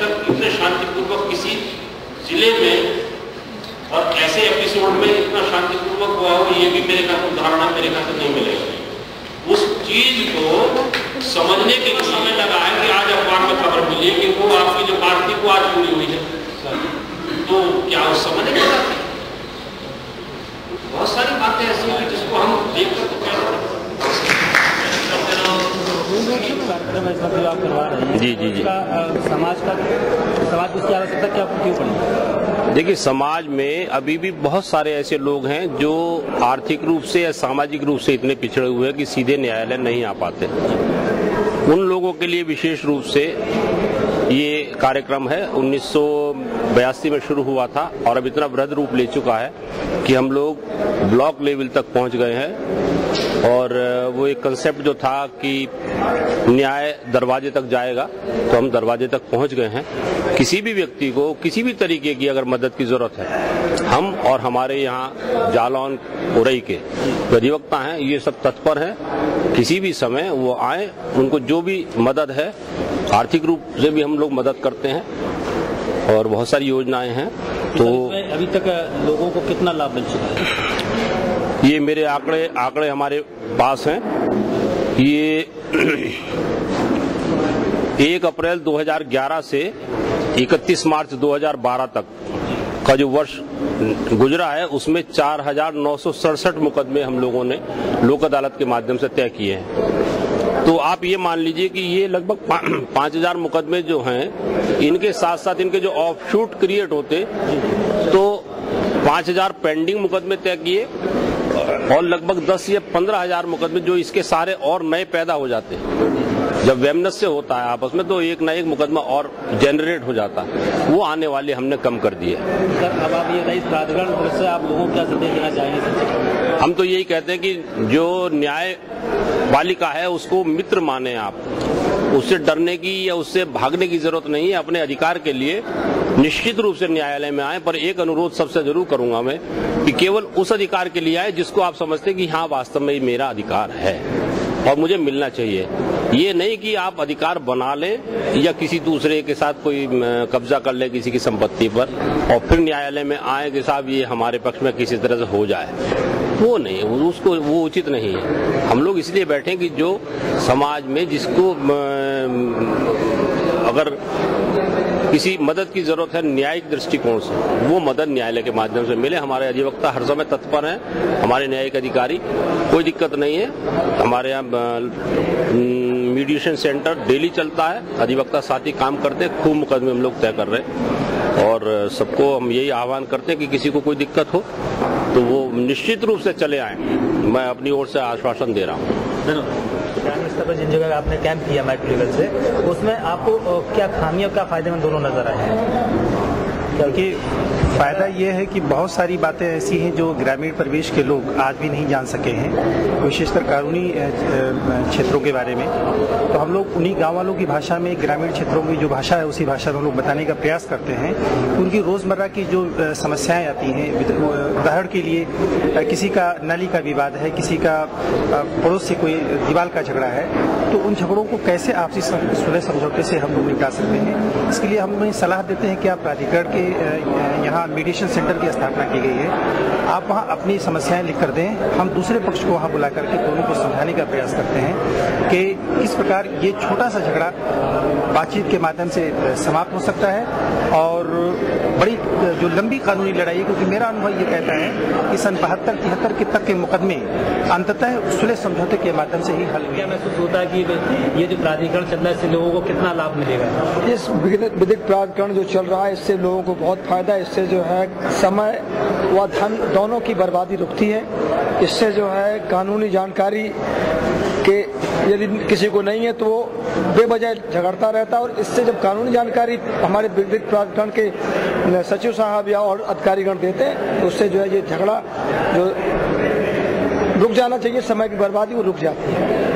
तक इतने शांतिपूर्वक किसी जिले में और ऐसे एपिसोड में इतना शांतिपूर्वक हुआ हो, ये भी मेरे ख्याल उदाहरण मेरे ख्याल से नहीं मिलेगा। उस चीज को समझने के लिए समय लगा है कि आज अखबार में खबर मिली है कि वो आपकी जो बात थी वो आज पूरी हुई है, तो क्या उस समझने के बाद बहुत सारी बातें ऐसी हैं जिसको हम देखकर तो क्या आप करवा रहे हैं। जी। समाज की उसकी आवश्यकता क्या क्यों पड़ी? देखिए, समाज में अभी भी बहुत सारे ऐसे लोग हैं जो आर्थिक रूप से या सामाजिक रूप से इतने पिछड़े हुए हैं कि सीधे न्यायालय नहीं आ पाते। उन लोगों के लिए विशेष रूप से ये कार्यक्रम है। 1982 में शुरू हुआ था और अब इतना वृहद रूप ले चुका है कि हम लोग ब्लॉक लेवल तक पहुंच गए हैं। और वो एक कंसेप्ट जो था कि न्याय दरवाजे तक जाएगा, तो हम दरवाजे तक पहुंच गए हैं। किसी भी व्यक्ति को किसी भी तरीके की अगर मदद की जरूरत है, हम और हमारे यहाँ जालौन उरई के अधिवक्ता हैं, ये सब तत्पर हैं। किसी भी समय वो आए, उनको जो भी मदद है, आर्थिक रूप से भी हम लोग मदद करते हैं और बहुत सारी योजनाएं हैं। तो अभी तक लोगों को कितना लाभ मिल चुका है? ये मेरे आंकड़े हमारे पास हैं। ये 1 अप्रैल 2011 से 31 मार्च 2012 तक का जो वर्ष गुजरा है, उसमें 4,967 मुकदमे हम लोगों ने लोक अदालत के माध्यम से तय किए हैं। तो आप ये मान लीजिए कि ये लगभग 5,000 मुकदमे जो हैं, इनके साथ साथ इनके जो ऑफशूट क्रिएट होते, तो 5,000 पेंडिंग मुकदमे तय किए और लगभग 10 या 15,000 मुकदमे जो इसके सारे और नए पैदा हो जाते हैं। जब वैमनस्य होता है आपस में, तो एक न एक मुकदमा और जनरेट हो जाता है, वो आने वाले हमने कम कर दिए। सर, अब आप ये प्राधिकरण से आप लोगों को क्या संदेश देना चाहेंगे? हम तो यही कहते हैं कि जो न्याय पालिका है उसको मित्र माने आप, उससे डरने की या उससे भागने की जरूरत नहीं है। अपने अधिकार के लिए निश्चित रूप से न्यायालय में आए, पर एक अनुरोध सबसे जरूर करूंगा मैं कि केवल उस अधिकार के लिए आए जिसको आप समझते हैं कि हाँ, वास्तव में मेरा अधिकार है और मुझे मिलना चाहिए। ये नहीं कि आप अधिकार बना लें या किसी दूसरे के साथ कोई कब्जा कर ले किसी की संपत्ति पर और फिर न्यायालय में आए कि साहब ये हमारे पक्ष में किसी तरह से हो जाए। वो नहीं, उसको वो उचित नहीं है। हम लोग इसलिए बैठे कि जो समाज में जिसको अगर किसी मदद की जरूरत है न्यायिक दृष्टिकोण से, वो मदद न्यायालय के माध्यम से मिले। हमारे अधिवक्ता हर समय तत्पर हैं, हमारे न्यायिक अधिकारी, कोई दिक्कत नहीं है। हमारे यहाँ मीडिएशन सेंटर डेली चलता है, अधिवक्ता साथी काम करते हैं, खूब मुकदमे हम लोग तय कर रहे हैं और सबको हम यही आह्वान करते हैं कि किसी को कोई दिक्कत हो तो वो निश्चित रूप से चले आए। मैं अपनी ओर से आश्वासन दे रहा हूँ। ग्रामीण स्तर पर जिन जगह आपने कैंप किया माइक्रो लीगल से, उसमें आपको क्या खामियां क्या फायदेमंद दोनों नजर आए हैं? क्योंकि फ़ायदा ये है कि बहुत सारी बातें ऐसी हैं जो ग्रामीण परिवेश के लोग आज भी नहीं जान सके हैं, विशेषकर कानूनी क्षेत्रों के बारे में। तो हम लोग उन्हीं गांव वालों की भाषा में, ग्रामीण क्षेत्रों की जो भाषा है उसी भाषा में हम लोग बताने का प्रयास करते हैं। उनकी रोज़मर्रा की जो समस्याएं आती हैं, उदाहरण के लिए किसी का नाली का विवाद है, किसी का पड़ोस से कोई दीवार का झगड़ा है, तो उन झगड़ों को कैसे आपसी सुलह समझौते से हम लोग निपटा सकते हैं। इसके लिए हम उन्हें सलाह देते हैं कि आप प्राधिकरण के यहाँ मीडिएशन सेंटर की स्थापना की गई है, आप वहाँ अपनी समस्याएं लिख कर दें। हम दूसरे पक्ष को वहाँ बुला करके दोनों को समझाने का प्रयास करते हैं कि किस प्रकार ये छोटा सा झगड़ा बातचीत के माध्यम से समाप्त हो सकता है और बड़ी जो लंबी कानूनी लड़ाई है, क्योंकि मेरा अनुभव ये कहता है कि सन 72-73 तक के मुकदमे अंततः सुलह समझौते के माध्यम से ही हल हुए। महसूस होता है कि ये जो प्राधिकरण चल रहा है इससे लोगों को कितना लाभ मिलेगा? इस विधिक प्राधिकरण जो चल रहा है इससे लोगों को बहुत फायदा है। इससे जो है समय व धन दोनों की बर्बादी रुकती है। इससे जो है कानूनी जानकारी के यदि किसी को नहीं है तो वो बेवजह झगड़ता रहता है, और इससे जब कानूनी जानकारी हमारे विधिक प्राधिकरण के सचिव साहब या और अधिकारीगण देते हैं तो उससे जो है ये झगड़ा जो रुक जाना चाहिए, समय की बर्बादी वो रुक जाती है।